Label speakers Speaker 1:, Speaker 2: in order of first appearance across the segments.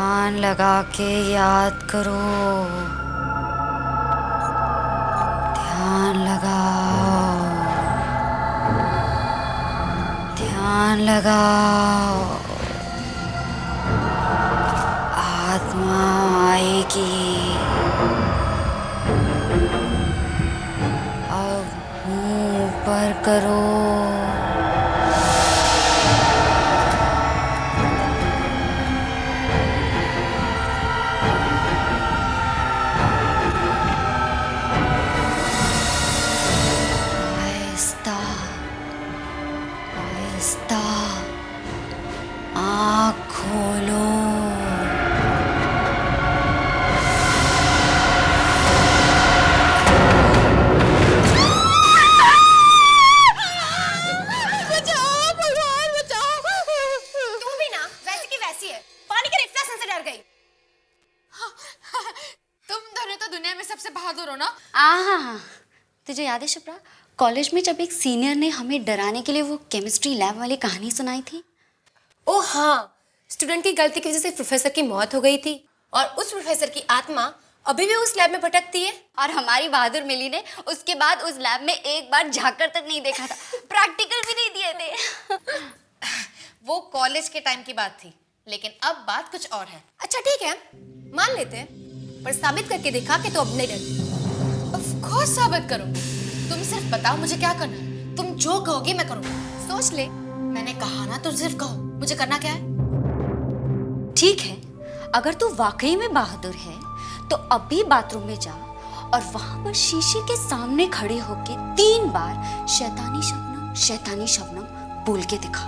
Speaker 1: ध्यान लगा के याद करो। ध्यान लगाओ, ध्यान लगाओ। आत्मा आएगी। अब मुंह ऊपर करो। आहिस्ता आहिस्ता आँख खोलो।
Speaker 2: बचाओ भगवान बचाओ। तू भी ना वैसे की वैसी है, पानी के रिफ्लेक्शन से डर गई। तुम दोनों तो दुनिया में सबसे बहादुर हो ना।
Speaker 1: हाँ, तुझे याद है शुभ्रा, कॉलेज में जब एक सीनियर ने हमें डराने के लिए वो केमिस्ट्री लैब वाली कहानी सुनाई थी।
Speaker 2: ओ हाँ, स्टूडेंट की गलती की वजह से प्रोफेसर की मौत हो गई थी और उस प्रोफेसर की आत्मा अभी भी उस लैब में भटकती है।
Speaker 1: और हमारी बहादुर मिली ने उसके बाद उस लैब में एक बार झांककर तक नहीं देखा था, प्रैक्टिकल भी नहीं दिए थे।
Speaker 2: वो कॉलेज के टाइम की बात थी, लेकिन अब बात कुछ और है। अच्छा ठीक है, मान लेते हैं, पर साबित करके दिखा कि तू अब नहीं डरती। ऑफ कोर्स साबित करो। तुम सिर्फ बताओ मुझे क्या करना है। तुम जो कहोगे मैं करूँगा। सोच ले, मैंने कहा ना, तुम सिर्फ कहो मुझे करना क्या है।
Speaker 1: ठीक है, अगर तू वाकई में बहादुर है तो अभी बाथरूम में जा और वहां पर शीशे के सामने खड़े होके 3 बार शैतानी शबनम बोल के दिखा।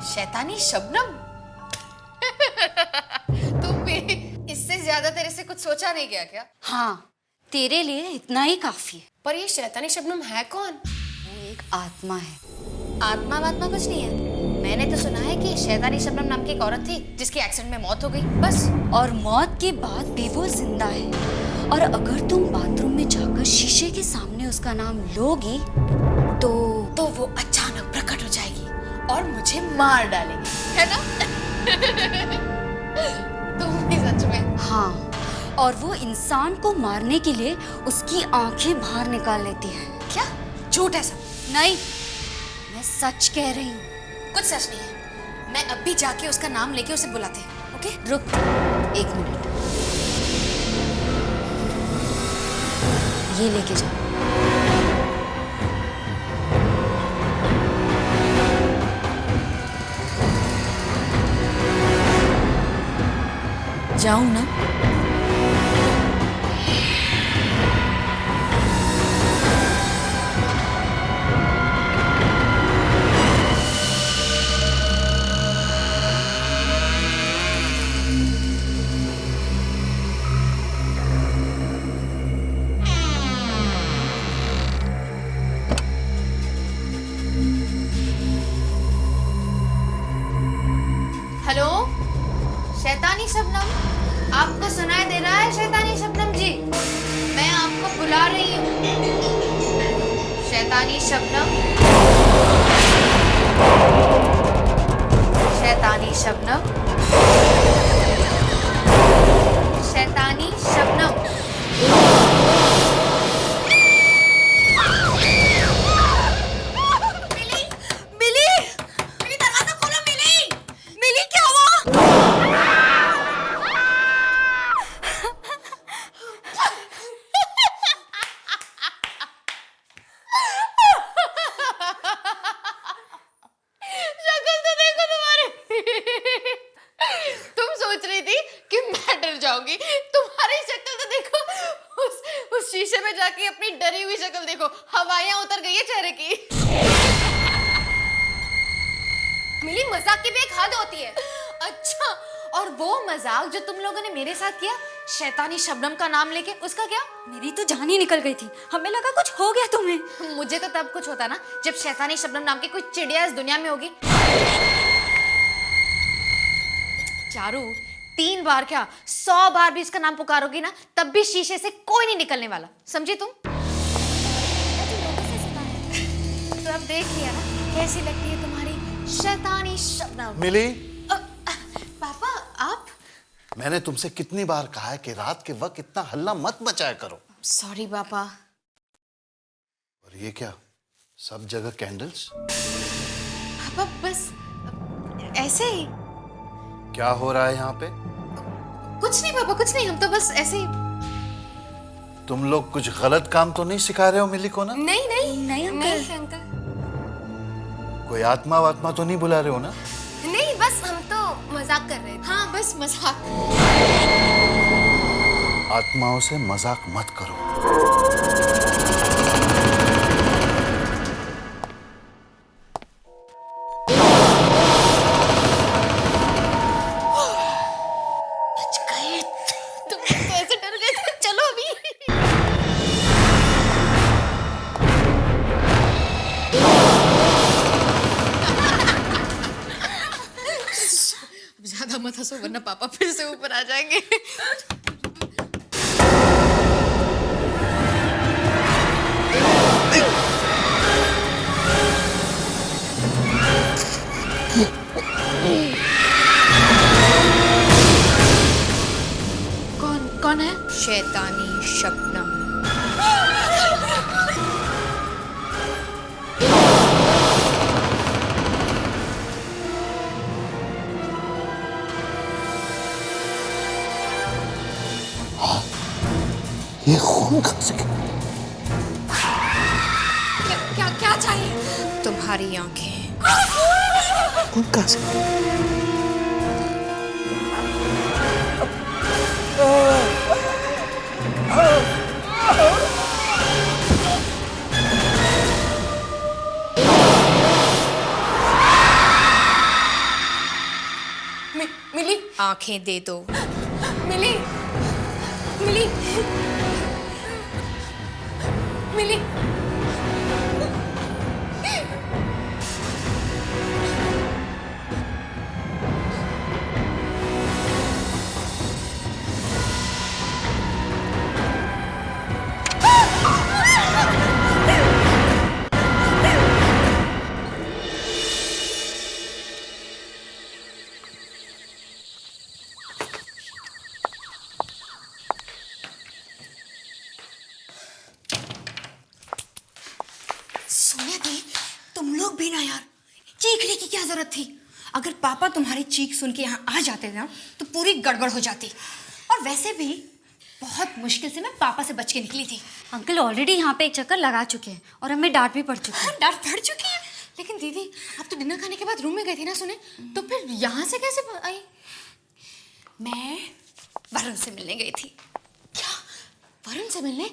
Speaker 2: शैतानी शबनम। तुम भी इससे ज्यादा तेरे से कुछ सोचा नहीं गया क्या?
Speaker 1: हाँ, तेरे लिए इतना ही काफी है।
Speaker 2: पर ये शैतानी शबनम है कौन?
Speaker 1: वो एक आत्मा है।
Speaker 2: आत्मा वात्मा कुछ नहीं है। मैंने तो सुना है कि शैतानी शबनम नाम की एक औरत थी जिसकी एक्सीडेंट में मौत हो गई, बस।
Speaker 1: और मौत के बाद भी वो जिंदा है। और अगर तुम बाथरूम में जाकर शीशे के सामने उसका नाम लोगी तो
Speaker 2: वो अचानक प्रकट हो जाएगी और मुझे मार डालेगी, है ना? तुम भी सच में।
Speaker 1: हाँ, और वो इंसान को मारने के लिए उसकी आंखें बाहर निकाल लेती है।
Speaker 2: क्या झूठ है सब?
Speaker 1: नहीं, मैं सच कह रही हूँ।
Speaker 2: कुछ सच नहीं है। मैं अभी जाके उसका नाम लेके उसे बुलाते हैं। ओके
Speaker 1: रुक 1 मिनट, ये लेके जा।
Speaker 2: जाऊं ना? हेलो शैतानी शबनम, आपको सुनाई दे रहा है? शैतानी शबनम जी, मैं आपको बुला रही हूँ। शैतानी शबनम, शैतानी शबनम, शैतानी शबनम। जाओगी, तुम्हारी शक्ल तो देखो। उस शीशे में जाके अपनी डरी हुई शक्ल देखो, हवाइयां उतर गई है चेहरे की। मिली, मजाक की भी एक हद होती है। अच्छा, और वो मजाक जो तुम लोगों ने मेरे साथ किया शैतानी शबनम का नाम लेके, उसका क्या?
Speaker 1: मेरी तो जान ही निकल गई थी, हमें लगा कुछ हो गया तुम्हें।
Speaker 2: मुझे तो तब कुछ होता ना जब शैतानी शबनम नाम की कोई चिड़िया इस दुनिया में होगी। चारू, 3 बार क्या 100 बार भी इसका नाम पुकारोगी ना, तब भी शीशे से कोई नहीं निकलने वाला, समझी तुम? तो अब देख लिया ना कैसी लगती है तुम्हारी शैतानी शबनम।
Speaker 3: मिली?
Speaker 2: पापा आप?
Speaker 3: मैंने तुमसे कितनी बार कहा है कि रात के वक्त इतना हल्ला मत मचाया करो।
Speaker 2: सॉरी पापा।
Speaker 3: और ये क्या, सब जगह कैंडल्स?
Speaker 2: पापा बस ऐसे ही।
Speaker 3: क्या हो रहा है यहाँ पे?
Speaker 2: कुछ नहीं पापा, कुछ नहीं, हम तो बस ऐसे ही।
Speaker 3: तुम लोग कुछ गलत काम तो नहीं सिखा रहे हो मिली को ना?
Speaker 2: नहीं नहीं
Speaker 1: नहीं अंकल।
Speaker 2: नहीं अंकल,
Speaker 3: कोई आत्मा वात्मा तो नहीं बुला रहे हो ना?
Speaker 2: नहीं बस हम तो मजाक कर रहे थे। हाँ बस मजाक।
Speaker 3: आत्माओं से मजाक मत करो।
Speaker 2: बच गए। तुम तो ऐसे डर गए थे। चलो अभी। अब ज्यादा मत हंसो वरना पापा फिर से ऊपर आ जाएंगे। कौन है? शैतानी शबनम।
Speaker 3: ये खून कहाँ से?
Speaker 2: क्या क्या चाहिए? तुम्हारी आंखें।
Speaker 3: खून कहाँ से?
Speaker 2: मिली, आंखें दे दो। मिली मिली मिली।
Speaker 4: सोनिया दी, तुम लोग भी ना यार, चीखने की क्या जरूरत थी? अगर पापा तुम्हारी चीख सुन के यहाँ आ जाते ना तो पूरी गड़बड़ हो जाती। और वैसे भी बहुत मुश्किल से मैं पापा से बच के निकली थी।
Speaker 1: अंकल ऑलरेडी यहाँ पे एक चक्कर लगा चुके हैं और हमें डांट भी पड़ चुकी है।
Speaker 4: डर पड़ चुकी है।
Speaker 2: लेकिन दीदी आप तो डिनर खाने के बाद रूम में गई थी ना सुने, तो फिर यहाँ से कैसे आई?
Speaker 4: मैं वरुण से मिलने गई थी।
Speaker 2: क्या वरुण से मिलने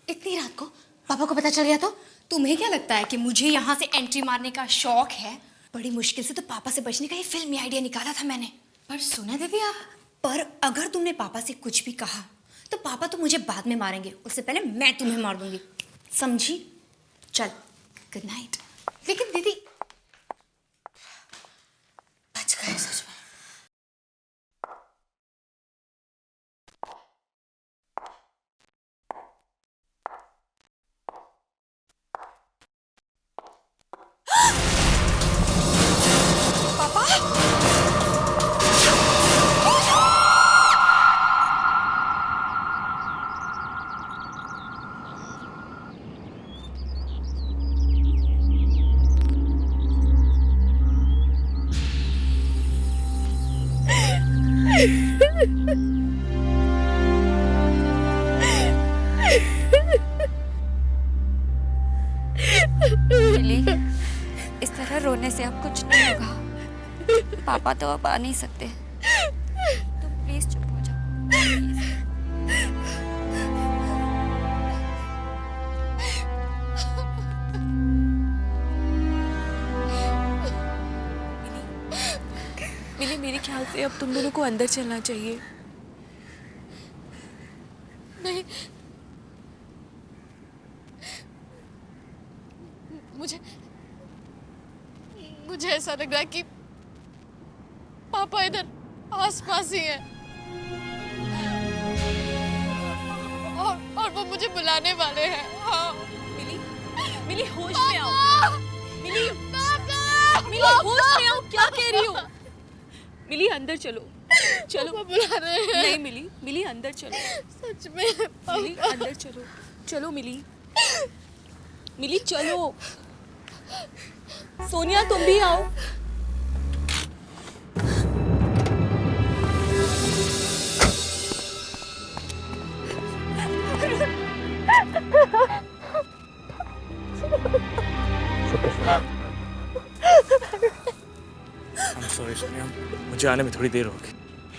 Speaker 2: इतनी रात को? पापा को पता चल गया तो?
Speaker 4: तुम्हें क्या लगता है कि मुझे यहाँ से एंट्री मारने का शौक है? बड़ी मुश्किल से तो पापा से बचने का ये फिल्मी आइडिया निकाला था मैंने।
Speaker 2: पर सुना दीदी आप,
Speaker 4: पर अगर तुमने पापा से कुछ भी कहा तो पापा तो मुझे बाद में मारेंगे, उससे पहले मैं तुम्हें मार दूंगी, समझी? चल, गुड नाइट।
Speaker 2: लेकिन दीदी बच गए सच में।
Speaker 1: मिली, इस तरह रोने से अब कुछ नहीं होगा। पापा तो अब आ नहीं सकते। तुम प्लीज चुप हो जाओ, प्लीज।
Speaker 5: मिली, मेरे ख्याल से अब तुम दोनों को अंदर चलना चाहिए।
Speaker 2: नहीं, मुझे ऐसा लग रहा है कि पापा इधर आसपास ही हैं और वो मुझे बुलाने वाले हैं। हाँ।
Speaker 5: मिली, मिली होश में आओ। मिली, मिली होश में आओ, क्या कह रही हो? मिली अंदर चलो। चलो
Speaker 2: बुला रहे हैं।
Speaker 5: नहीं मिली, मिली अंदर चलो।
Speaker 2: सच में
Speaker 5: मिली अंदर चलो, चलो मिली, मिली चलो। सोनिया तुम भी आओ।
Speaker 6: I'm sorry सोनिया, मुझे आने में थोड़ी देर हो गई।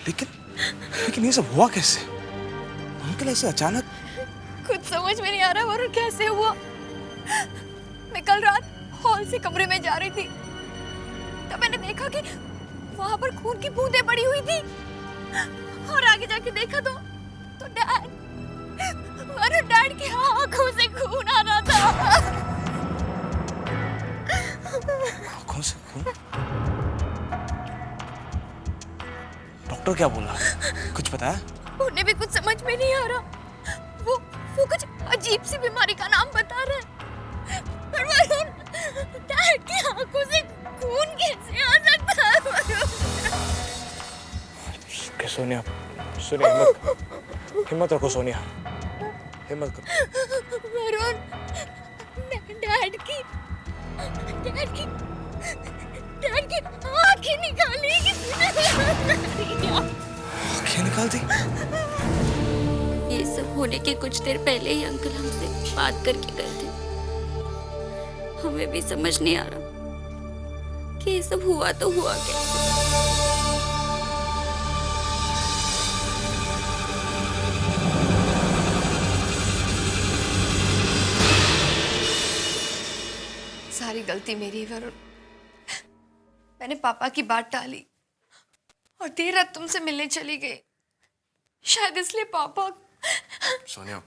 Speaker 6: लेकिन ये सब हुआ कैसे? अंकल ऐसे अचानक?
Speaker 4: कुछ समझ में नहीं आ रहा वरुण कैसे हुआ। मैं कल रात हॉल से कमरे में जा रही थी, तब मैंने देखा कि वहां पर खून की बूंदें पड़ी हुई थी, और आगे जाके देखा तो डैड की आंखों से खून आ रहा था।
Speaker 6: आंखों से खून? डॉक्टर क्या बोला? कुछ बताया?
Speaker 4: उन्हें भी कुछ समझ में नहीं आ रहा। वो कुछ अजीब सी बीमारी का नाम बता रहा है। पर वरुण, डैड की आंखों से खून कैसे आ सकता है वरुण?
Speaker 6: सोनिया, हिम्मत रखो सोनिया, हिम्मत करो।
Speaker 4: वरुण, डैड की आंखें निकाली किसने?
Speaker 6: आंखें निकाल दी?
Speaker 1: ये सब होने के कुछ देर पहले ही अंकल हमसे बात करके गए थे। हमें भी समझ नहीं आ रहा कि ये सब हुआ तो हुआ कैसे।
Speaker 4: सारी गलती मेरी है वरुण। मैंने पापा की बात टाली और देर रात तुमसे मिलने चली गई। शायद इसलिए पापा।
Speaker 6: सोनिया,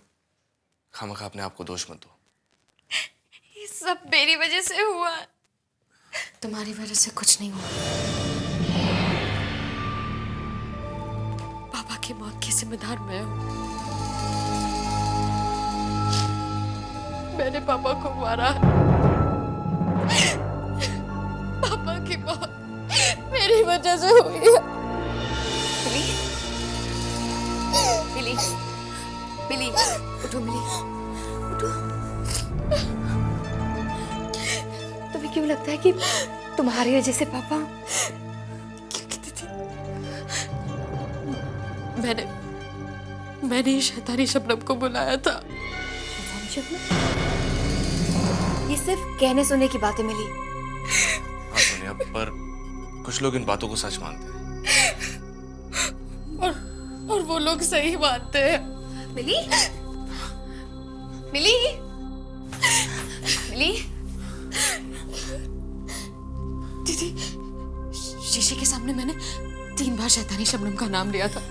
Speaker 6: खामखा अपने आप को दोष मत दो।
Speaker 4: ये सब मेरी वजह से हुआ। तुम्हारी वजह से कुछ नहीं हुआ। पापा की मौत की जिम्मेदार मैं हूं। मैंने पापा को मारा। पापा की मौत मेरी वजह से हुई है। मिली, मिली, उठो मिली, उठो। तुम्हें क्यों लगता है कि तुम्हारी वजह से पापा?
Speaker 5: मैंने शैतानी शबनम को बुलाया था।
Speaker 4: ये सिर्फ कहने सुनने की बातें मिली।
Speaker 6: हाँ सोनिया, पर कुछ लोग इन बातों को सच मानते हैं।
Speaker 5: और वो लोग सही मानते हैं।
Speaker 4: मिली, मिली, मिली।
Speaker 5: दीदी, शीशे के सामने मैंने 3 बार शैतानी शबनम का नाम लिया था,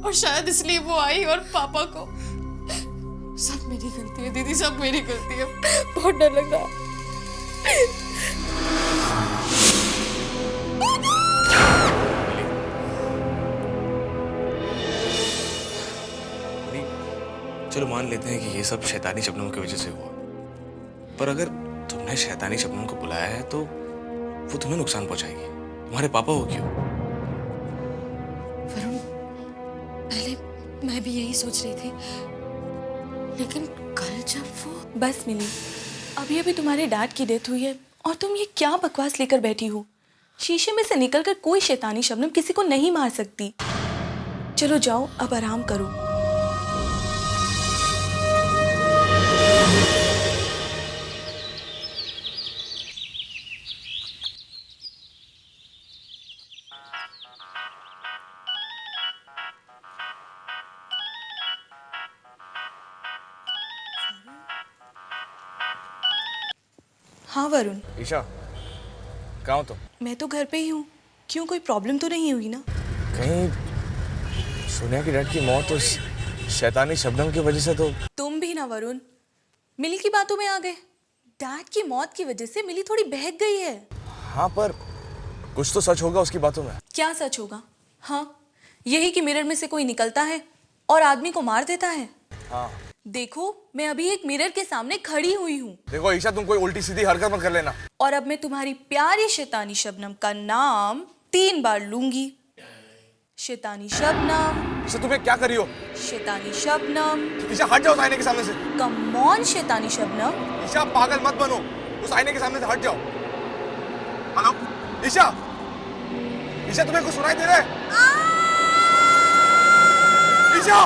Speaker 5: और शायद इसलिए वो आई और पापा को। सब मेरी गलती है दीदी, सब मेरी गलती है। बहुत डर लग रहा है।
Speaker 6: चलो मान लेते हैं कि ये सब शैतानी शबनम की वजह से हुआ, पर अगर तुमने शैतानी शबनम को बुलाया है तो वो तुम्हें नुकसान पहुंचाएगी। तुम्हारे पापा हो क्यों?
Speaker 5: वरुण, पहले मैं भी यही सोच रही थी, लेकिन कल जब वो। बस मिली, अभी अभी तुम्हारे डैड की डेथ हुई है और तुम ये क्या बकवास लेकर बैठी हो? शीशे में से निकलकर कोई शैतानी शबनम किसी को नहीं मार सकती। चलो जाओ, अब आराम करो। हाँ वरुण।
Speaker 6: ईशा, कहाँ हो तुम?
Speaker 5: मैं तो घर पे ही हूँ। क्यों, कोई प्रॉब्लम तो नहीं हुई ना?
Speaker 6: कहीं सोनिया की डैड की मौत उस शैतानी शबनम की वजह से तो?
Speaker 5: तुम भी ना वरुण, मिली की बातों में आ गए। डैड की मौत की वजह से मिली थोड़ी बहक गई है।
Speaker 6: हाँ, पर कुछ तो सच होगा उसकी बातों में।
Speaker 5: क्या सच होगा? हाँ, यही कि मिरर में से कोई निकलता है और आदमी को मार देता है।
Speaker 6: हाँ।
Speaker 5: देखो, मैं अभी एक मिरर के सामने खड़ी हुई हूँ।
Speaker 6: देखो ईशा, तुम कोई उल्टी सीधी हरकत मत कर लेना।
Speaker 5: और अब मैं तुम्हारी प्यारी शैतानी शबनम का नाम 3 बार लूंगी। शैतानी शबनम,
Speaker 6: ईशा तुम्हें क्या कर रही हो?
Speaker 5: शैतानी शबनम,
Speaker 6: ईशा हट जाओ उस आईने के सामने से।
Speaker 5: कम ऑन शैतानी शबनम।
Speaker 6: ईशा पागल मत बनो, उस आईने के सामने से हट जाओ। हेलो ईशा, ईशा तुम्हें कुछ सुनाई दे रहा है? ईशा,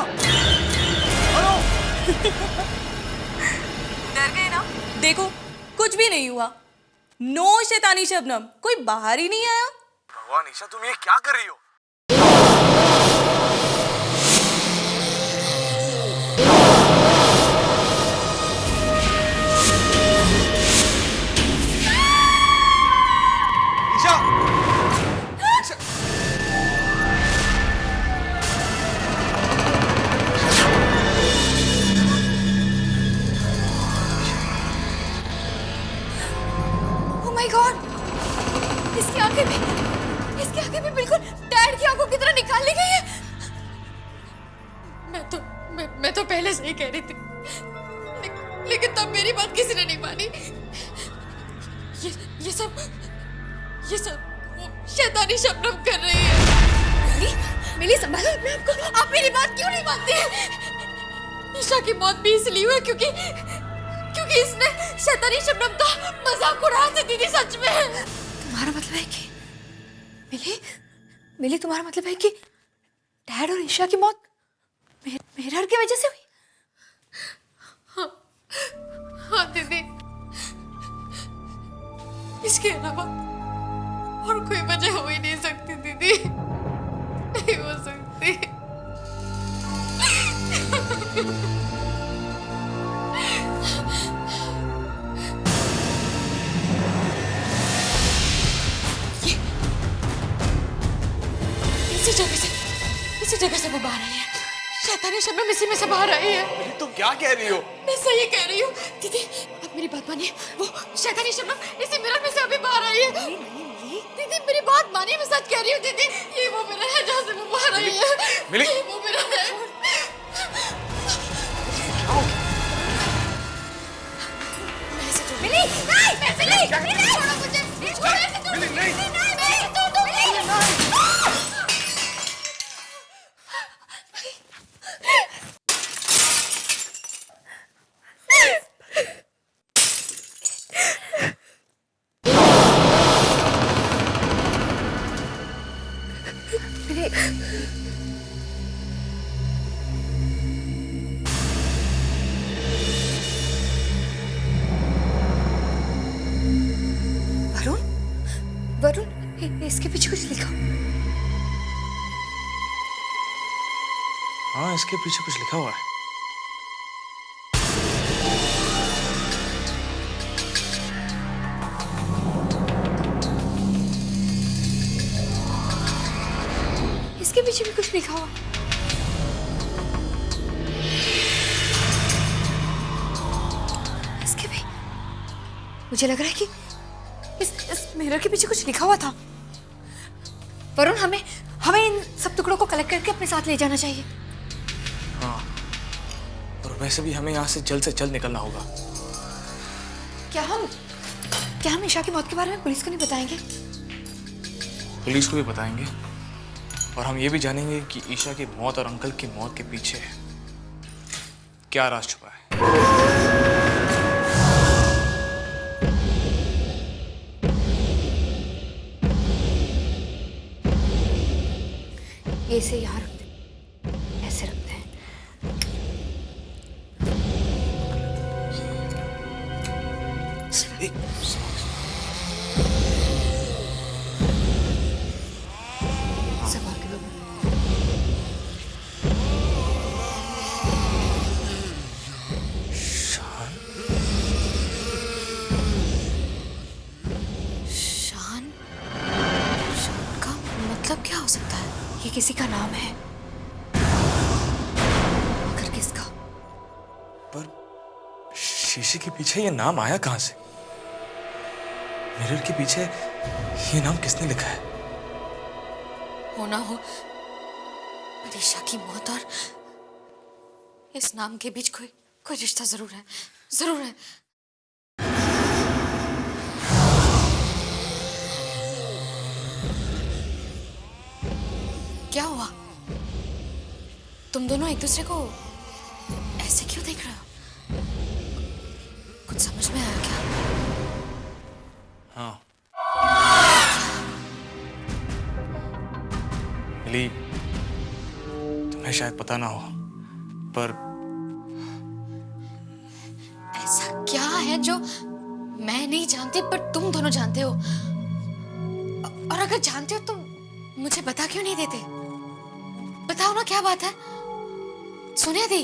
Speaker 6: हेलो।
Speaker 5: डर गए ना? देखो कुछ भी नहीं हुआ। नो शैतानी शबनम, कोई बाहर ही नहीं आया।
Speaker 6: भगवान ईशा, तुम ये क्या कर रही हो? Isha, Isha,
Speaker 2: oh my god, इसकी आंखें भी बिल्कुल डैड की आंखों की तरह निकाल ली गई है। मैं तो पहले से ही कह रही थी, लेकिन तब मेरी बात किसी ने नहीं मानी। ये सब वो शैतानी शबनम कर रही है। मिली संभालो अपने आप को, आप मेरी बात क्यों नहीं मानती हैं? ईशा की मौत भी इसलिए हुई क्योंकि इसने शैतानी शबनम का मजाक उड़ाया था दीदी। सच में तुम्हारा मतलब है कि मिली तुम्हारा मतलब है कि डैड और ईशा की मौत मेहर की वजह से हुई? हाँ दीदी, इसके अलावा और कोई वजह हो ही नहीं सकती दीदी, नहीं हो सकती। इसी जगह से वो बाहर आई है। शैतानी शबनम इसी में से बाहर आई है।
Speaker 6: तुम क्या कह रही हो?
Speaker 2: मैं सही कह रही हूँ दीदी, अब मेरी बात मानिए। वो शैतानी शबनम इसी मिरर में से अभी बाहर आई है। दीदी मेरी बात मानिए, मैं सच कह रही हूँ दीदी। ये वो मिरर है जहाँ से वो बाहर आई है।
Speaker 6: मिली?
Speaker 2: ये वो मिरर है। मिली नहीं, मिली नहीं, छोड़ो मुझे, छोड़ो, ऐसे छोड़ो।
Speaker 6: मिली नहीं,
Speaker 2: मिली छोड़ दो, मिली। वरुण, इसके पीछे कुछ लिखा।
Speaker 6: हाँ, इसके पीछे कुछ लिखा हुआ है।
Speaker 2: इसके पीछे भी कुछ लिखा हुआ। इसके भी मुझे लग रहा है कि इस मिरर के पीछे कुछ लिखा हुआ था। वरुण, हमें इन सब टुकड़ों को कलेक्ट करके अपने साथ ले जाना चाहिए।
Speaker 6: हाँ, और वैसे भी हमें यहाँ से जल्द निकलना होगा।
Speaker 2: क्या हम ईशा की मौत के बारे में पुलिस को नहीं बताएंगे?
Speaker 6: पुलिस को भी बताएंगे, और हम ये भी जानेंगे कि ईशा की मौत और अंकल की मौत के पीछे क्या राज छुपा है।
Speaker 2: ये इसे यहाँ रखते हैं, ऐसे रखते हैं। संभाल के लो। शान का मतलब क्या हो सकता है? ये किसी का नाम है, मगर किसका?
Speaker 6: पर शीशे के पीछे ये नाम आया कहां से? मिरर के पीछे ये नाम किसने लिखा है?
Speaker 2: होना हो ईशा की मौत और इस नाम के बीच कोई रिश्ता जरूर है, जरूर है। क्या हुआ? तुम दोनों एक दूसरे को ऐसे क्यों देख रहे हो? कुछ समझ में आया क्या?
Speaker 6: हाँ मिली, तुम्हें शायद पता ना हो, पर
Speaker 2: ऐसा क्या है जो मैं नहीं जानती पर तुम दोनों जानते हो? और अगर जानते हो तो मुझे बता क्यों नहीं देते? बताओ ना, क्या बात है? सोनिया दी,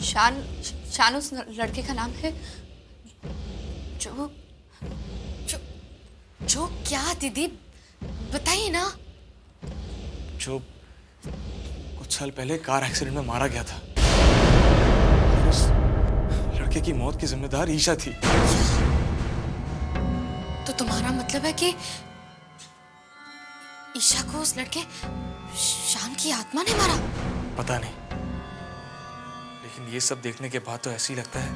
Speaker 4: शान उस लड़के का नाम है जो
Speaker 2: जो क्या दीदी, बताइए ना।
Speaker 6: जो कुछ साल पहले कार एक्सीडेंट में मारा गया था, उस लड़के की मौत की जिम्मेदार ईशा थी।
Speaker 2: तो तुम्हारा मतलब है कि ईशा को उस लड़के शान की आत्मा ने मारा?
Speaker 6: पता नहीं, लेकिन ये सब देखने के बाद तो ऐसे ही लगता है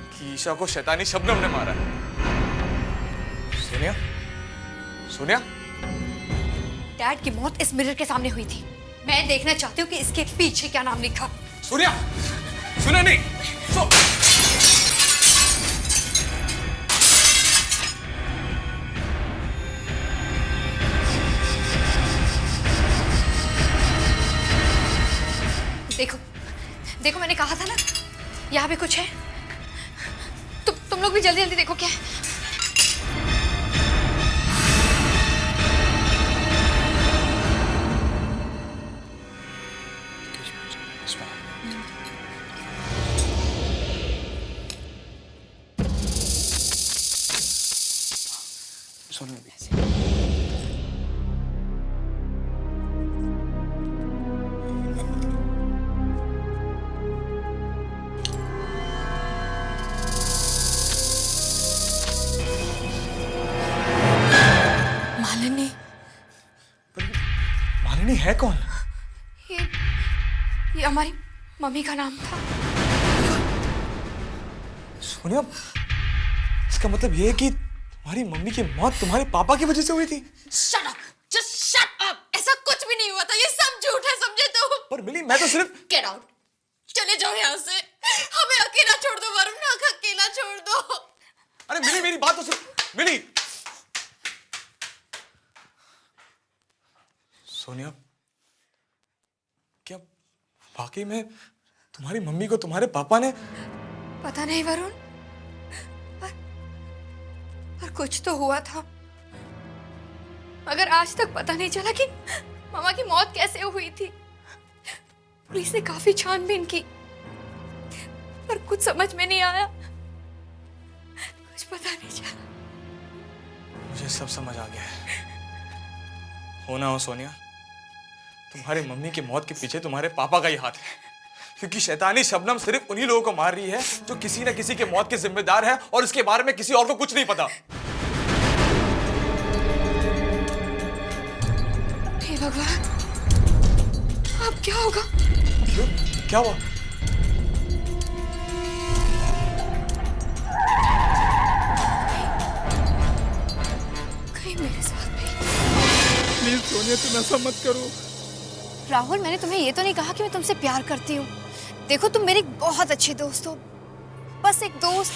Speaker 6: कि ईशा को शैतानी शबनम ने मारा है। सोनिया, सोनिया,
Speaker 4: डैड की मौत इस मिरर के सामने हुई थी। मैं देखना चाहती हूँ कि इसके पीछे क्या नाम लिखा।
Speaker 6: सोनिया, सुना नहीं।
Speaker 4: देखो देखो, मैंने कहा था ना, यहाँ पे कुछ है। तुम लोग भी जल्दी जल्दी देखो क्या है।
Speaker 2: मालिनी,
Speaker 6: मालिनी है कौन?
Speaker 4: ये हमारी मम्मी का नाम था।
Speaker 6: सोनिया, इसका मतलब ये है कि तुम्हारी मम्मी की मौत तुम्हारे पापा की वजह से हुई थी?
Speaker 2: Shut up, just shut up. ऐसा कुछ भी नहीं हुआ था, ये सब झूठ है, समझे तुम?
Speaker 6: पर मिली, मैं तो सिर्फ...
Speaker 2: गेट आउट, चले जाओ यहाँ से। हमें अकेला छोड़ दो वरुण, अकेला छोड़ दो।
Speaker 6: अरे मिली, मेरी बात तो सुन। मिली, सोनिया, क्या वाकई में तुम्हारी मम्मी को तुम्हारे पापा ने...
Speaker 4: पता नहीं वरुण, पर कुछ तो हुआ था। मगर आज तक पता नहीं चला कि मामा की मौत कैसे हुई थी। पुलिस ने काफी छानबीन की, पर कुछ समझ में नहीं आया, कुछ पता नहीं चला।
Speaker 6: मुझे सब समझ आ गया है। हो ना हो सोनिया, तुम्हारी मम्मी की मौत के पीछे तुम्हारे पापा का ही हाथ है, क्योंकि शैतानी शबनम सिर्फ उन्हीं लोगों को मार रही है जो किसी न किसी के मौत के जिम्मेदार है, और इसके बारे में किसी और को कुछ नहीं पता।
Speaker 4: हे भगवान, अब क्या होगा?
Speaker 6: क्यों? क्या हुआ?
Speaker 4: कहीं मेरे साथ भी।
Speaker 7: प्लीज सोनिया, तुम ऐसा मत करो।
Speaker 4: राहुल, मैंने तुम्हें ये तो नहीं कहा कि मैं तुमसे प्यार करती हूँ। देखो, तुम मेरे बहुत अच्छे दोस्त हो, बस एक दोस्त।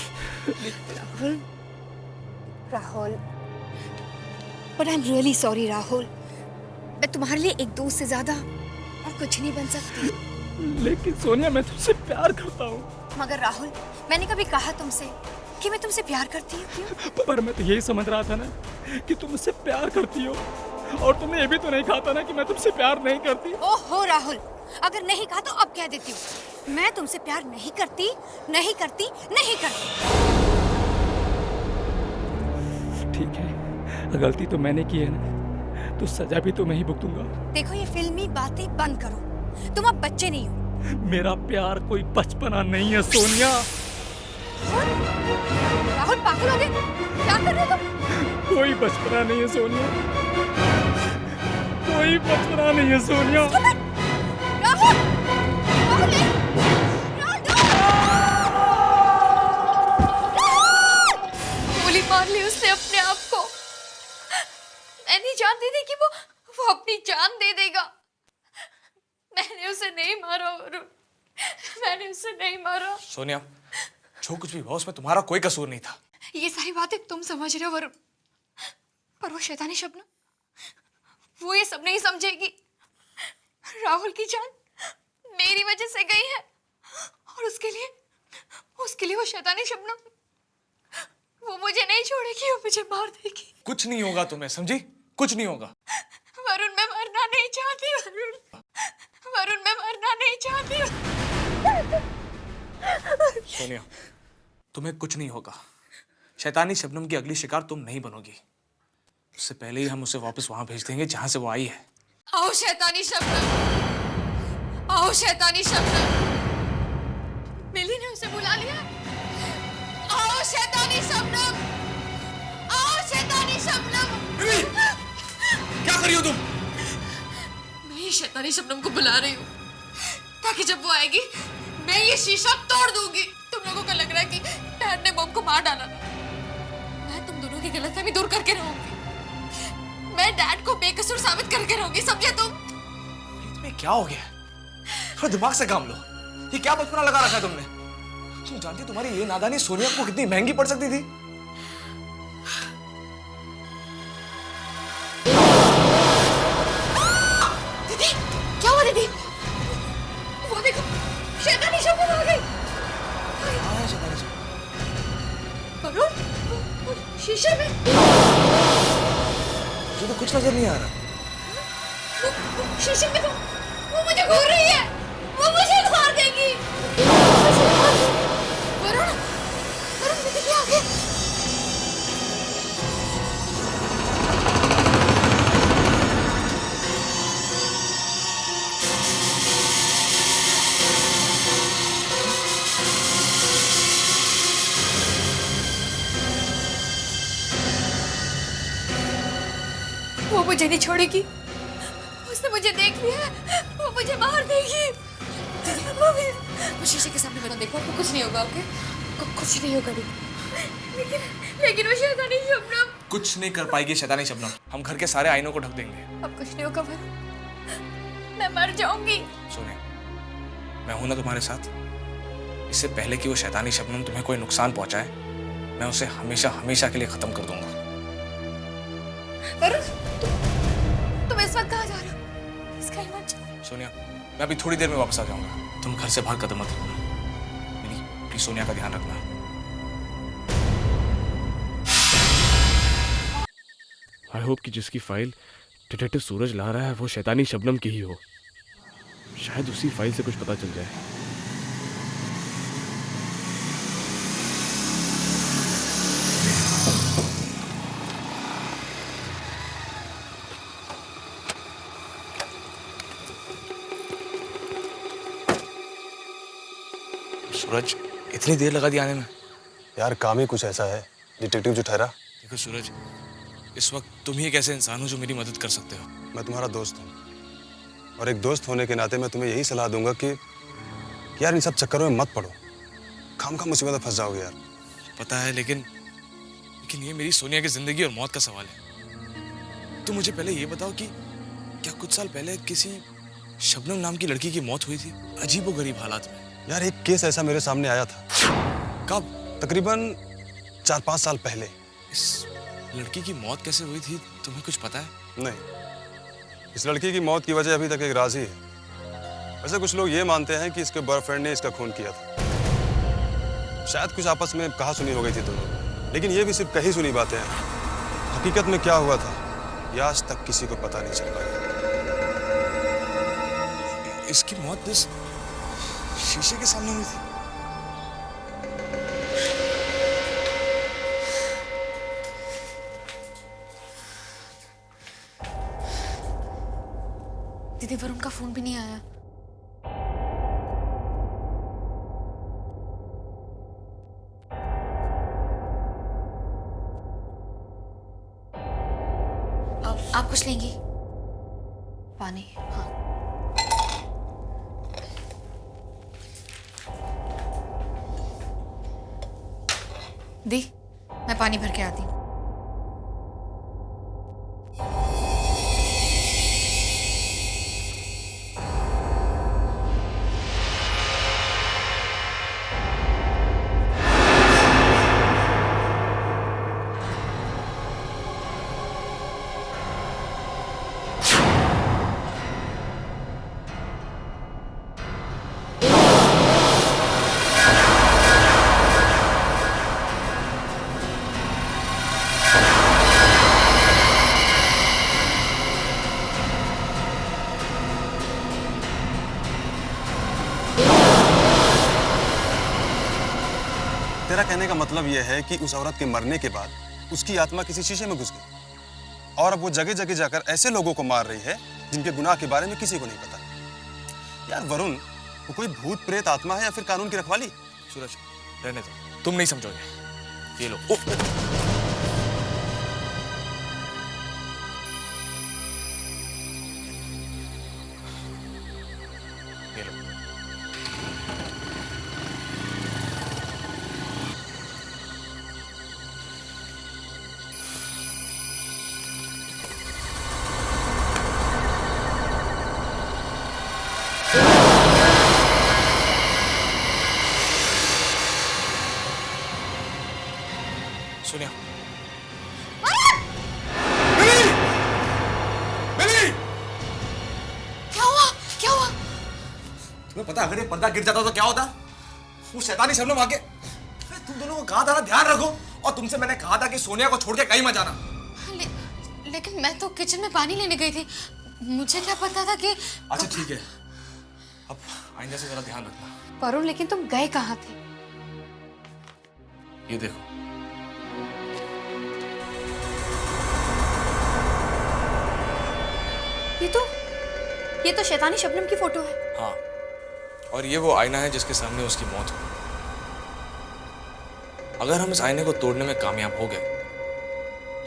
Speaker 4: Rahul, Rahul, but I am really sorry Rahul. मैं तुम्हारे लिए एक दोस्त से ज्यादा और कुछ नहीं बन सकती।
Speaker 7: लेकिन सोनिया, मैं तुमसे प्यार करता हूँ।
Speaker 4: मगर राहुल, मैंने कभी कहा तुमसे कि मैं तुमसे प्यार करती हूँ? क्यों?
Speaker 7: पर मैं तो यही समझ रहा था ना कि तुम मुझसे प्यार करती हो, और तुमने ये भी तो नहीं कहा था ना कि मैं तुमसे प्यार नहीं करती।
Speaker 4: ओहो राहुल, अगर नहीं कहा तो अब कह देती हूँ, मैं तुमसे प्यार नहीं करती, नहीं करती, नहीं करती।
Speaker 7: ठीक है, गलती तो मैंने की है ना, तो सजा भी तो मैं ही भुगतूंगा।
Speaker 4: देखो, ये फिल्मी बातें बंद करो, तुम अब बच्चे नहीं हो।
Speaker 7: मेरा प्यार कोई बचपना नहीं है सोनिया।
Speaker 4: राहुल, पागल हो गए? क्या कर रहे हो तुम?
Speaker 7: कोई बचपना नहीं है सोनिया, कोई बचपना नहीं है सोनिया।
Speaker 4: राहुल, राहुल, गोली मार ली उसने अपने आप को।
Speaker 2: नहीं जानती थी कि वो अपनी जान दे देगा। मैंने उसे नहीं मारा वरुण, मैंने उसे नहीं मारा।
Speaker 6: सोनिया, जो कुछ भी हुआ उसमें तुम्हारा कोई कसूर नहीं था।
Speaker 4: ये सारी बातें तुम समझ रहे हो वरुण, पर वो शैतानी शबनम, वो ये सब नहीं समझेगी। राहुल की जान मेरी वजह से गई है और उसके लिए वो शैतानी शबनम, वो मुझे नहीं छोड़ेगी, वो मुझे मार देगी।
Speaker 6: कुछ नहीं होगा तुम्हें, समझी? कुछ नहीं होगा।
Speaker 4: वरुण मैं मरना नहीं चाहती, वरुण मैं मरना नहीं चाहती।
Speaker 6: सोनिया, तुम्हें कुछ नहीं होगा। शैतानी शबनम की अगली शिकार तुम नहीं बनोगी। उससे पहले ही हम उसे वापस वहां भेज देंगे जहां से वो आई है।
Speaker 2: आओ शैतानी शबनम, आओ शैतानी शबनम। मिली ने उसे बुला लिया। आओ शैतानी शबनम, आओ शैतानी शबनम।
Speaker 6: क्या कर रही हो तुम?
Speaker 2: मैं ये शैतानी शबनम को बुला रही हूँ ताकि जब वो आएगी मैं ये शीशा तोड़ दूंगी। तुम लोगों को लग रहा है कि डैड ने बॉम को मार डाला ना? मैं तुम दोनों की गलतफहमी दूर करके रहूंगी। मैं डैड को बेकसूर साबित करके रहूंगी, समझे तुम?
Speaker 6: तुम्हें क्या हो गया? थोड़ा दिमाग से काम लो। ये क्या बचपना लगा रखा है तुमने? तुम जानती तुम्हारी ये नादानी सोनिया को कितनी महंगी पड़ सकती थी?
Speaker 2: दीदी, क्या हुआ दीदी? वो देखो, शैतानी शबनम आ गई। वरुण, शीशे में
Speaker 6: मुझे तो कुछ नजर नहीं आ रहा।
Speaker 2: शीशे में वो मुझे घूर रही है, वो मुझे मार देगी। वरुण, वरुण दीदी क्या आ गया? वो मुझे नहीं छोड़ेगी, उसने मुझे देख लिया, वो मुझे मार देगी। वो शीशे के सामने बना, देखो आपको कुछ नहीं होगा। ओके, कुछ नहीं होगा लेकिन वो शैतानी शबनम
Speaker 6: कुछ नहीं कर पाएगी शैतानी शबनम। हम घर के सारे आईनों को ढक देंगे।
Speaker 2: अब कुछ नहीं होगा वरुण, मैं मर जाऊंगी।
Speaker 6: सोनिया, मैं हूं ना तुम्हारे साथ। इससे पहले कि वो शैतानी शबनम तुम्हें कोई नुकसान पहुंचाए, मैं उसे हमेशा हमेशा के लिए खत्म कर दूंगा।
Speaker 2: वरुण, तुम इस वक्त कहाँ जा रहे हो? इसका ही मत जाओ।
Speaker 6: सोनिया, मैं अभी थोड़ी देर में वापस आ जाऊंगा। तुम घर से बाहर कदम मत रखना। मेरी प्लीज सोनिया का ध्यान रखना।
Speaker 7: आई होप कि जिसकी फाइल डिटेक्टिव सूरज ला रहा है वो शैतानी शबनम की ही हो। शायद उसी फाइल से कुछ पता चल जाए।
Speaker 6: सूरज, इतनी देर लगा दी आने में?
Speaker 8: यार काम ही कुछ ऐसा है, डिटेक्टिव जो ठहरा।
Speaker 6: देखो सूरज, इस वक्त तुम ही एक ऐसे इंसान हो जो मेरी मदद कर सकते हो।
Speaker 8: मैं तुम्हारा दोस्त हूँ और एक दोस्त होने के नाते मैं तुम्हें यही सलाह दूंगा कि यार इन सब चक्करों में मत पड़ो। खामखा मुसीबत में फंस जाओगे यार।
Speaker 6: पता है, लेकिन ये मेरी सोनिया की जिंदगी और मौत का सवाल है। तुम मुझे पहले ये बताओ कि क्या कुछ साल पहले किसी शबनम नाम की लड़की की मौत हुई थी अजीबोगरीब हालात में?
Speaker 8: यार एक केस ऐसा मेरे सामने आया था।
Speaker 6: कब?
Speaker 8: तकरीबन 4-5 साल पहले।
Speaker 6: इस लड़की की मौत कैसे हुई थी, तुम्हें कुछ पता है?
Speaker 8: नहीं, इस लड़की की मौत की वजह अभी तक एक राज ही है। वैसे कुछ लोग ये मानते हैं कि इसके बॉयफ्रेंड ने इसका खून किया था। शायद कुछ आपस में कहा सुनी हो गई थी दोनों, लेकिन ये भी सिर्फ कही सुनी बातें हैं। हकीकत में क्या हुआ था ये आज तक किसी को पता नहीं चल पाया।
Speaker 6: इसकी मौत इस शीशे के सामने हुई थी।
Speaker 2: दीदी, वरुण का फोन भी नहीं आया। आप कुछ लेंगी? पानी? हाँ। दी, मैं पानी भर के आती हूँ।
Speaker 8: मेरा कहने का मतलब यह है कि उस औरत के मरने के बाद उसकी आत्मा किसी शीशे में घुस गई और अब वो जगह जगह जाकर ऐसे लोगों को मार रही है जिनके गुनाह के बारे में किसी को नहीं पता। यार वरुण, वो कोई भूत प्रेत आत्मा है या फिर कानून की रखवाली?
Speaker 6: सूरज, रहने दो, तुम नहीं समझोगे। ये लो। ये लो। सोनिया।
Speaker 2: क्या हुआ? क्या हुआ?
Speaker 6: तुम्हें पता अगर ये पर्दा गिर जाता तो क्या होता? वो शैतानी शबनम आके तुम दोनों को कहा था ना ध्यान रखो, और तुमसे मैंने कहा था कि सोनिया को छोड़ के कहीं मत जाना।
Speaker 2: लेकिन मैं तो किचन में पानी लेने गई थी, मुझे क्या पता था कि।
Speaker 6: अच्छा ठीक है, अब आइंदा से जरा ध्यान रखना।
Speaker 2: वरुण, लेकिन तुम गए कहाँ थे?
Speaker 6: ये देखो,
Speaker 2: ये तो शैतानी शबनम की फोटो है।
Speaker 6: हाँ, और ये वो आईना है जिसके सामने उसकी मौत हुई। अगर हम इस आईने को तोड़ने में कामयाब हो गए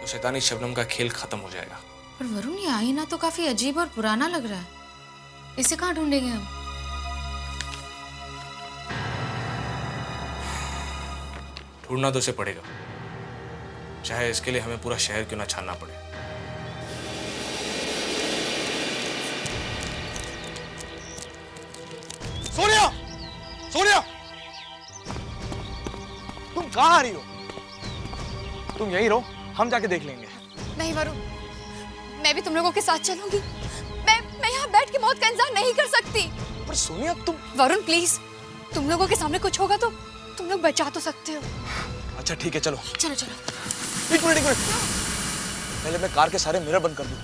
Speaker 6: तो शैतानी शबनम का खेल खत्म हो जाएगा।
Speaker 2: पर वरुण, ये आईना तो काफी अजीब और पुराना लग रहा है, इसे कहाँ ढूंढेंगे हम?
Speaker 6: ढूंढना तो उसे पड़ेगा, चाहे इसके लिए हमें पूरा शहर क्यों ना छानना पड़े। सोनिया! सोनिया! तुम कहाँ आ रही हो? तुम यहीं रहो, हम जाके देख लेंगे।
Speaker 2: नहीं वरुण, मैं भी तुम लोगों के साथ चलूंगी। मैं यहाँ बैठ के मौत का इंतजार नहीं कर सकती।
Speaker 6: पर सोनिया तुम।
Speaker 2: वरुण प्लीज, तुम लोगों के सामने कुछ होगा तो तुम लोग बचा तो सकते हो।
Speaker 6: अच्छा ठीक है, चलो।
Speaker 2: चलो चलो।
Speaker 6: एक मिनट। पहले मैं कार के सारे मिरर बंद कर दूं,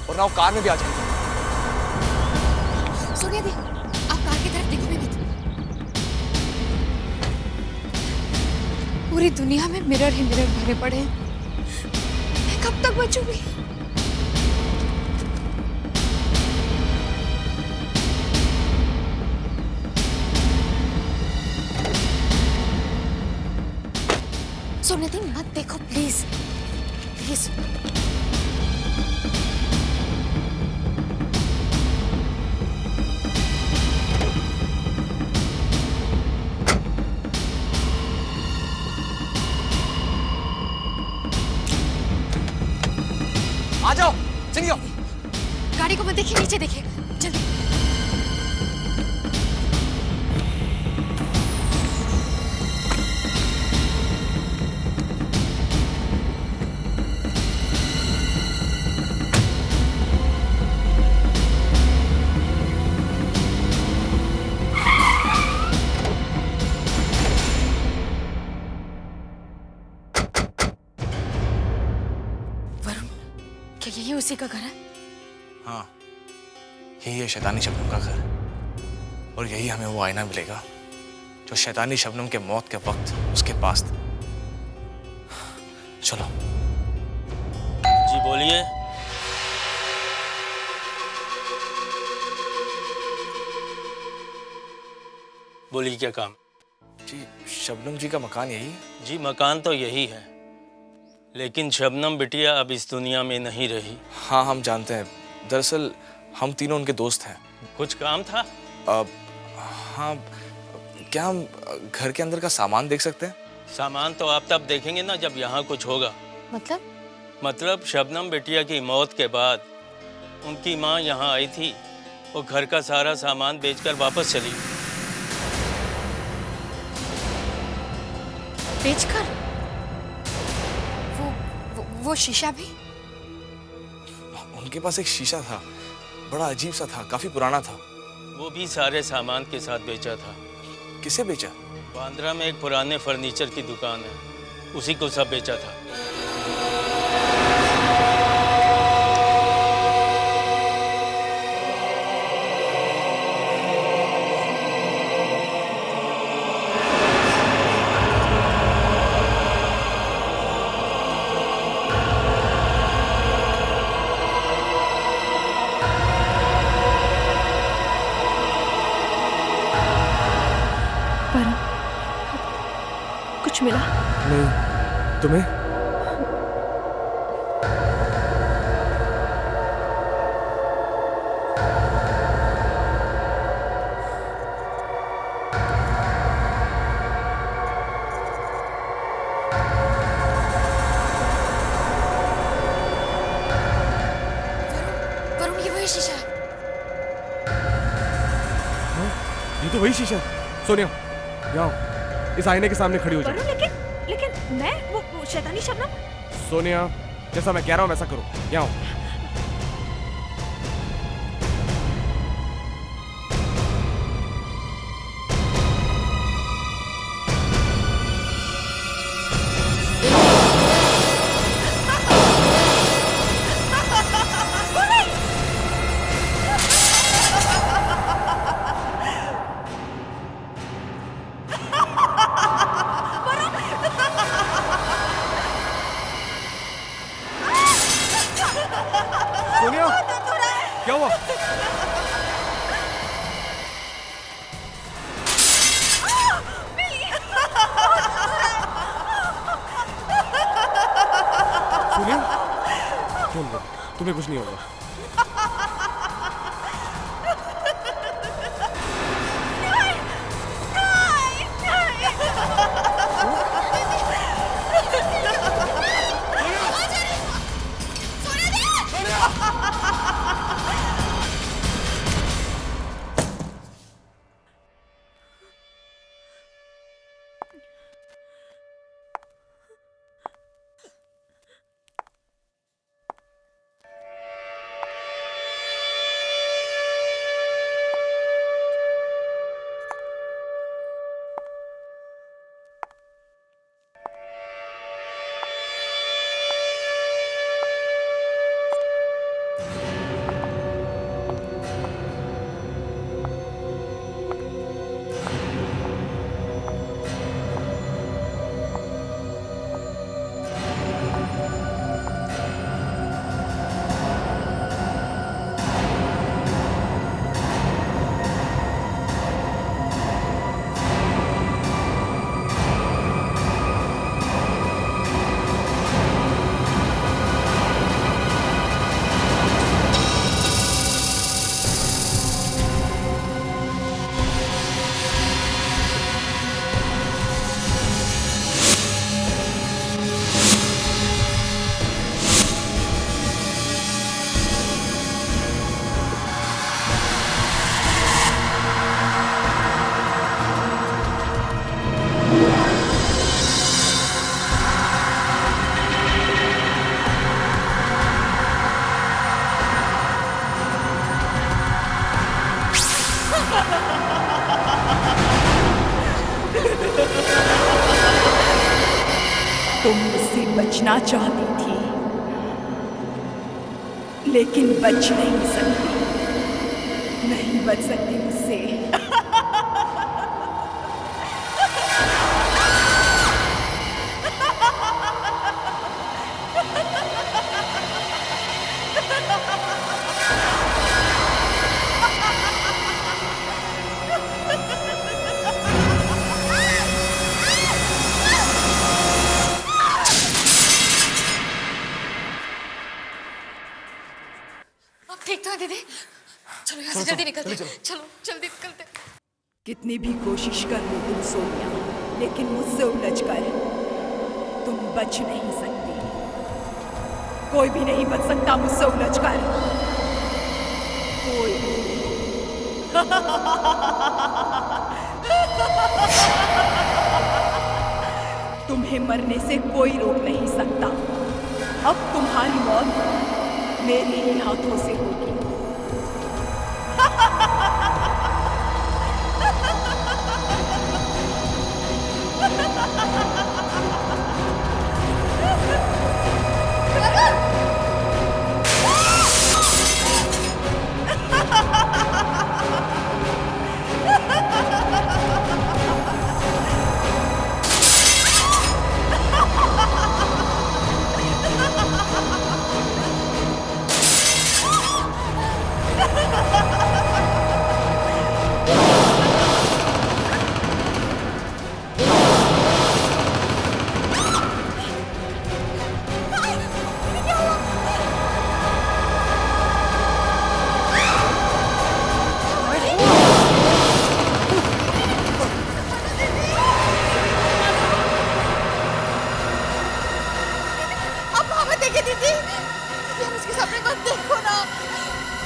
Speaker 6: और ना वो कार में भी आ जाएगी।
Speaker 2: सोनिया दी, आप कार की तरफ देखो भी मत। पूरी दुनिया में मिरर ही मिरर भरे पड़े हैं, मैं कब तक बचूंगी? सोनिया दी, मत देखो प्लीज प्लीज।
Speaker 6: आ जाओ, चलिए।
Speaker 2: गाड़ी को मत देखिए, नीचे देखिए, जल्दी। क्या यही उसी का घर है?
Speaker 6: हाँ, यही है शैतानी शबनम का घर, और यही हमें वो आईना मिलेगा जो शैतानी शबनम के मौत के वक्त उसके पास था। चलो।
Speaker 9: जी बोलिए। बोलिए, क्या काम?
Speaker 6: जी, शबनम जी का मकान यही है?
Speaker 9: जी मकान तो यही है, लेकिन शबनम बिटिया अब इस दुनिया में नहीं रही।
Speaker 6: हाँ, हम जानते हैं। दरअसल हम तीनों उनके दोस्त हैं।
Speaker 9: कुछ काम था?
Speaker 6: हाँ, क्या हम घर के अंदर का सामान देख सकते हैं?
Speaker 9: सामान तो आप तब देखेंगे ना जब यहाँ कुछ होगा।
Speaker 2: मतलब
Speaker 9: शबनम बिटिया की मौत के बाद उनकी माँ यहाँ आई थी, वो घर का सारा सामान बेचकर वापस चली।
Speaker 2: बेचकर? वो शीशा भी?
Speaker 6: उनके पास एक शीशा था, बड़ा अजीब सा था, काफी पुराना था।
Speaker 9: वो भी सारे सामान के साथ बेचा था।
Speaker 6: किसे बेचा?
Speaker 9: बांद्रा में एक पुराने फर्नीचर की दुकान है, उसी को सब बेचा था।
Speaker 5: कुछ मिला?
Speaker 7: नहीं, तुम्हें?
Speaker 2: वरुण, ये वही शीशा है।
Speaker 7: ये तो वही शीशा है। सोनिया, यहाँ आओ। इस आईने के सामने खड़ी हो जाओ।
Speaker 5: लेकिन मैं वो शैतानी शबनम।
Speaker 7: सोनिया, जैसा मैं कह रहा हूँ वैसा करो। यहाँ आओ। सोनिया, क्या हुआ? सोनिया, चलो, तुम्हें कुछ नहीं होगा।
Speaker 5: तुम मुझसे बचना चाहती थी, लेकिन बच नहीं सकती, नहीं बच सकती मुझसे।
Speaker 2: ठीक तो है दीदी, चलो यहाँ से जल्दी निकलते, चलो जल्दी निकलते।
Speaker 5: कितनी भी कोशिश कर लो तुम सोनिया, लेकिन मुझसे उलझकर तुम बच नहीं सकती। कोई भी नहीं बच सकता मुझसे उलझकर, कोई भी। तुम्हें मरने से कोई रोक नहीं सकता। अब तुम्हारी मौत मेरे ही हाथों से होगी।
Speaker 2: अपने को देखो ना,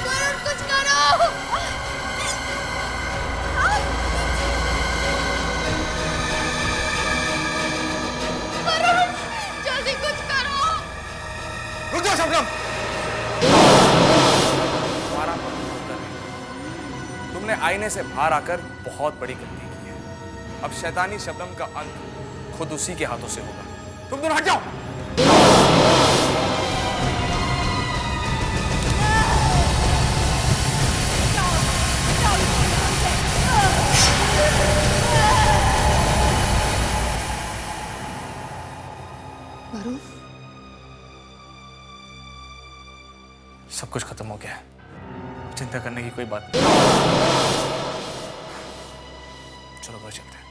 Speaker 2: वरुण कुछ करो। वरुण जल्दी कुछ करो।
Speaker 6: रुक जाओ शबनम। तुम्हारा उत्तर है। तुमने आईने से बाहर आकर बहुत बड़ी गलती की है। अब शैतानी शबनम का अंत खुद उसी के हाथों से होगा। तुम दोनों हट जाओ।
Speaker 4: वरुण,
Speaker 6: सब कुछ खत्म हो गया है, चिंता करने की कोई बात नहीं। चलो घर चलते हैं।